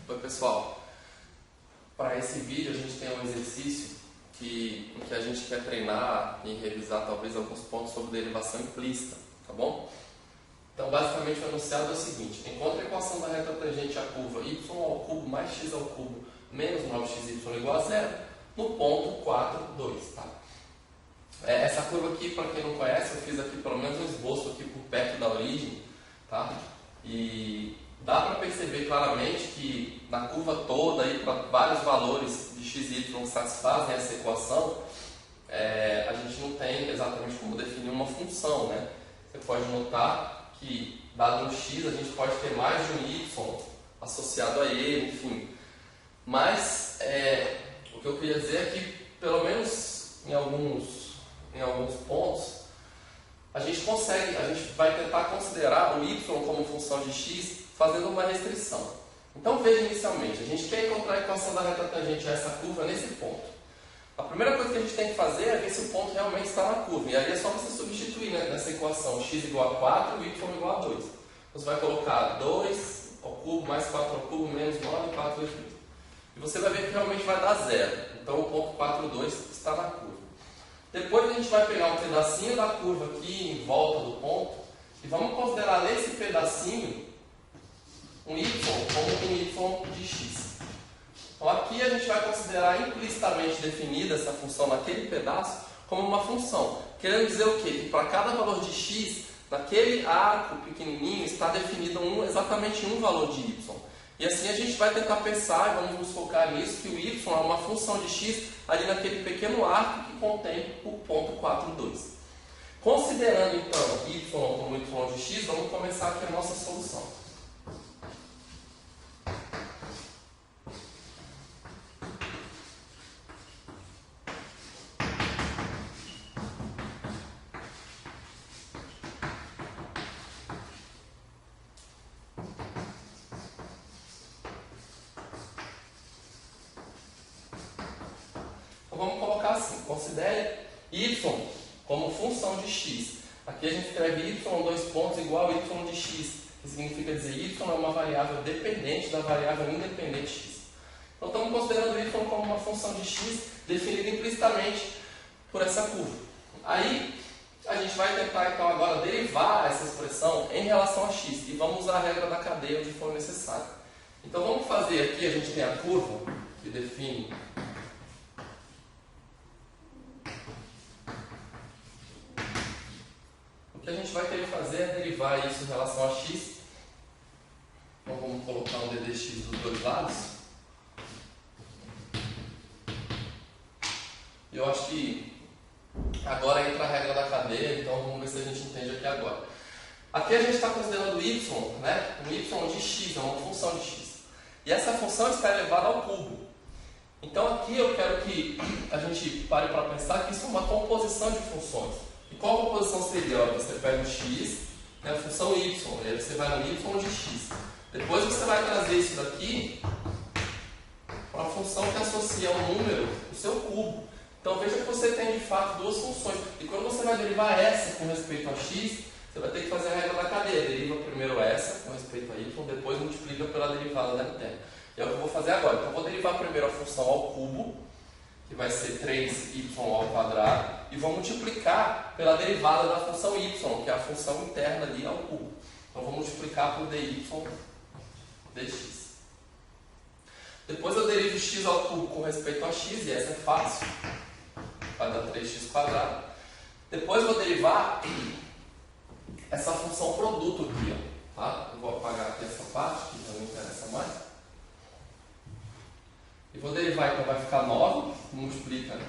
Oi pessoal, para esse vídeo a gente tem um exercício em que a gente quer treinar e revisar talvez alguns pontos sobre derivação implícita, tá bom? Então basicamente o enunciado é o seguinte: encontre a equação da reta tangente à curva y ao cubo mais x ao cubo menos 9xy igual a zero no ponto 4, 2, tá? Essa curva aqui, para quem não conhece, eu fiz aqui pelo menos um esboço aqui por perto da origem, tá? E dá para perceber claramente que na curva toda, para vários valores de x e y que satisfazem essa equação, a gente não tem exatamente como definir uma função, né? Você pode notar que, dado um x, a gente pode ter mais de um y associado a ele, enfim. Mas o que eu queria dizer é que, pelo menos em alguns pontos, a gente vai tentar considerar o y como função de x fazendo uma restrição. Então veja inicialmente, a gente quer encontrar a equação da reta tangente a essa curva nesse ponto. A primeira coisa que a gente tem que fazer é ver se o ponto realmente está na curva. E aí é só você substituir, né, nessa equação x igual a 4 e y igual a 2. Você vai colocar 2 ao cubo mais 4 ao cubo menos 9 e 4 vezes 2. E você vai ver que realmente vai dar zero. Então o ponto 4, 2 está na curva. Depois a gente vai pegar um pedacinho da curva aqui em volta do ponto e vamos considerar nesse pedacinho um y como um y de x. Então aqui a gente vai considerar implicitamente definida essa função naquele pedaço como uma função. Querendo dizer o quê? Que para cada valor de x, naquele arco pequenininho está definido exatamente um valor de y. E assim a gente vai tentar pensar, e vamos nos focar nisso, que o y é uma função de x ali naquele pequeno arco que contém o ponto 4, 2. Considerando então y como y de x, vamos começar aqui a nossa solução. Então vamos colocar assim: considere y como função de x. Aqui a gente escreve y, dois pontos, igual a y de x, que significa dizer y é uma variável dependente da variável independente x. Então estamos considerando y como uma função de x definida implicitamente por essa curva. Aí a gente vai tentar então agora derivar essa expressão em relação a x e vamos usar a regra da cadeia onde for necessário. Então vamos fazer aqui, a gente tem a curva que define o que a gente vai querer fazer é derivar isso em relação a x. Então vamos colocar um ddx dos dois lados. E eu acho que agora entra a regra da cadeia, então vamos ver se a gente entende aqui agora. Aqui a gente está considerando y, né? Um y de x, é uma função de x. E essa função está elevada ao cubo. Então aqui eu quero que a gente pare para pensar que isso é uma composição de funções. E qual a composição seria? Olha, você pega o x, né, a função y, e aí você vai no y de x. Depois você vai trazer isso daqui para uma função que associa um número ao seu cubo. Então veja que você tem de fato duas funções. E quando você vai derivar essa com respeito a x, você vai ter que fazer a regra da cadeia. Deriva primeiro essa com respeito a y, depois multiplica pela derivada da interna. E é o que eu vou fazer agora. Então eu vou derivar primeiro a função ao cubo, que vai ser 3y ao quadrado, e vou multiplicar pela derivada da função y, que é a função interna ali ao cubo. Então vou multiplicar por dy dx. Depois eu derivo x ao cubo com respeito a x, e essa é fácil. Vai dar 3x quadrado. Depois vou derivar essa função produto aqui, ó, tá? Eu vou apagar aqui essa parte, que já não interessa mais. E vou derivar, então vai ficar 9, multiplica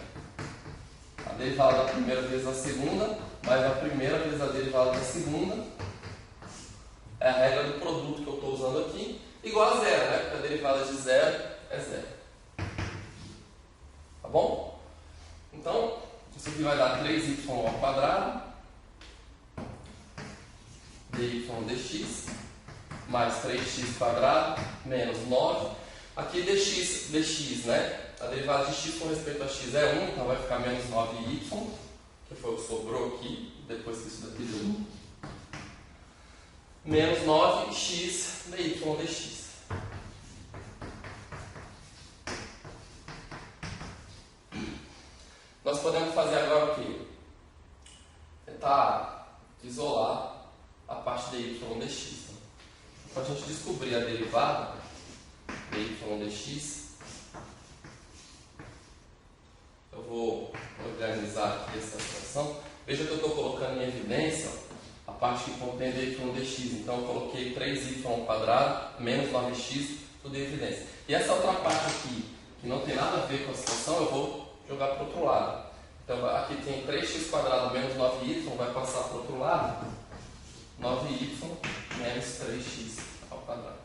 a derivada da primeira vezes a segunda, mais a primeira vezes a derivada da segunda. É a regra do produto que eu estou usando aqui, igual a zero, né? Porque a derivada de zero é zero. Tá bom? Então, isso aqui vai dar 3y ao quadrado, dy dx, mais 3x quadrado, menos 9. Aqui dx, né? A derivada de x com respeito a x é 1, então vai ficar menos 9y, que foi o que sobrou aqui, depois que isso daqui deu 1. Menos 9x dy dx. tentar isolar a parte dy dx. Para a gente descobrir a derivada dy dx, eu vou organizar aqui essa expressão. Veja que eu estou colocando em evidência a parte que contém dy dx. Então eu coloquei 3y² menos 9x, tudo em evidência. E essa outra parte aqui, que não tem nada a ver com a expressão, eu vou jogar para o outro lado. Então aqui tem 3x² menos 9y, vai passar para o outro lado, 9y menos 3x ao quadrado.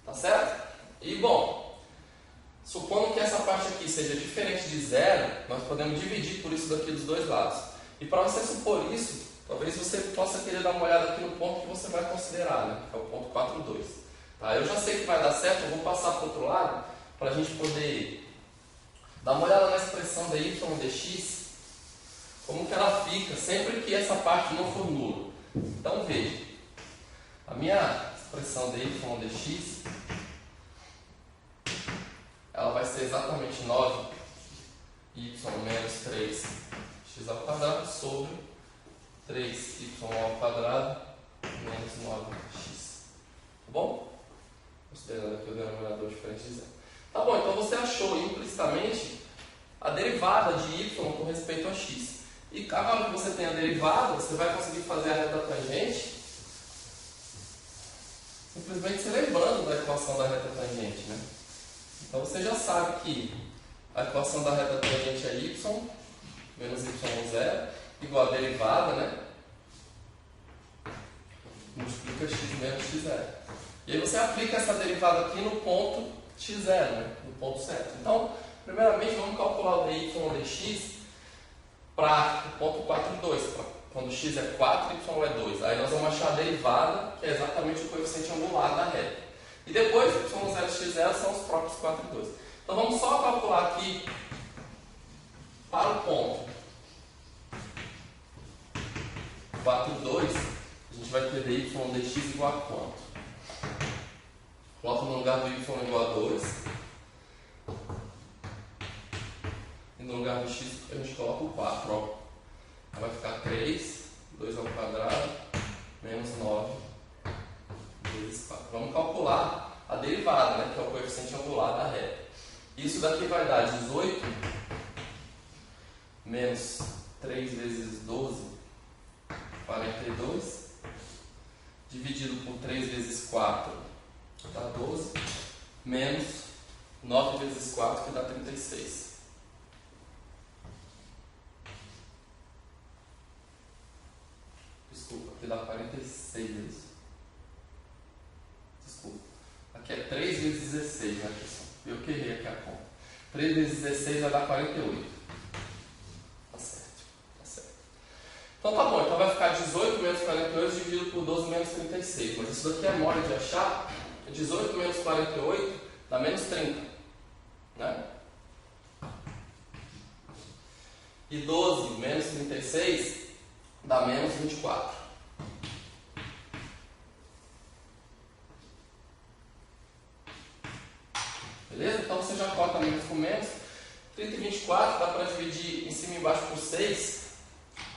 Tá certo? E bom, supondo que essa parte aqui seja diferente de zero, nós podemos dividir por isso daqui dos dois lados. E para você supor isso, talvez você possa querer dar uma olhada aqui no ponto que você vai considerar, né? Que é o ponto 4,2. Tá? Eu já sei que vai dar certo, eu vou passar para o outro lado para a gente poder dar uma olhada na expressão da y dx, como que ela fica sempre que essa parte não for nula. Então veja, a minha expressão da y dx, ela vai ser exatamente 9y menos 3x ao quadrado sobre 3y ao quadrado menos 9x. Tá bom? Considerando aqui o denominador diferente de zero. Tá bom, então você achou implicitamente a derivada de y com respeito a x. E agora que você tem a derivada, você vai conseguir fazer a reta tangente simplesmente se lembrando da equação da reta tangente, né? Então você já sabe que a equação da reta tangente é y menos y0 igual a derivada, né? Multiplica x menos x0. E aí você aplica essa derivada aqui no ponto x0, né? No ponto certo. Então, primeiramente vamos calcular o dy dx para o ponto 4,2, quando x é 4 e y é 2. Aí nós vamos achar a derivada, que é exatamente o coeficiente angular da reta. E depois, y0 e x0 são os próprios 4 e 2. Então vamos só calcular aqui para o ponto 4,2, a gente vai ter dy dx igual a quanto? Coloca no lugar do y igual a 2. E no lugar do x a gente coloca o 4. Ó. Aí vai ficar 3, 2 ao quadrado, menos 9 vezes 4. Vamos calcular a derivada, né, que é o coeficiente angular da reta. Isso daqui vai dar 18 menos 3 vezes 12, 42, dividido por 3 vezes 4, dá 12, menos 9 vezes 4, que dá 36. Desculpa, aqui dá 46 isso. Desculpa. Aqui é 3 vezes 16, né, pessoal? Eu que errei aqui a conta. 3 vezes 16 vai dar 48. Tá certo, tá certo. Então tá bom, então vai ficar 18 menos 48 dividido por 12 menos 36. Mas isso daqui é mole de achar. 18 menos 48 dá menos 30. Né? E 12 menos 36 dá menos 24. Beleza? Então você já corta menos com menos. 30 e 24 dá para dividir em cima e embaixo por 6.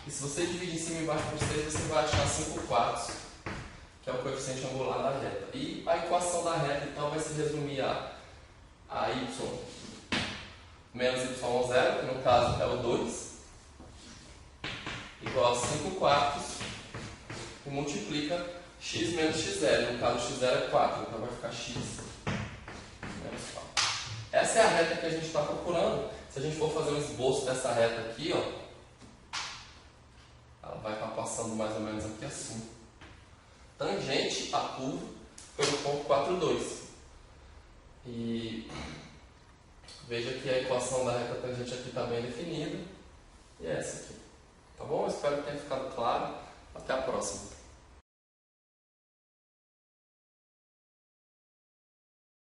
E se você dividir em cima e embaixo por 6, você vai achar 5 quartos, que é o coeficiente angular da reta. E a equação da reta, então, vai se resumir a y menos y0, que no caso é o 2, igual a 5 quartos, e multiplica x menos x0. No caso, x0 é 4, então vai ficar x menos 4. Essa é a reta que a gente está procurando. Se a gente for fazer um esboço dessa reta aqui, ó, ela vai estar passando mais ou menos aqui assim. Tangente a curva pelo ponto 4,2. E veja que a equação da reta tangente aqui está bem definida. E é essa aqui. Tá bom? Espero que tenha ficado claro. Até a próxima.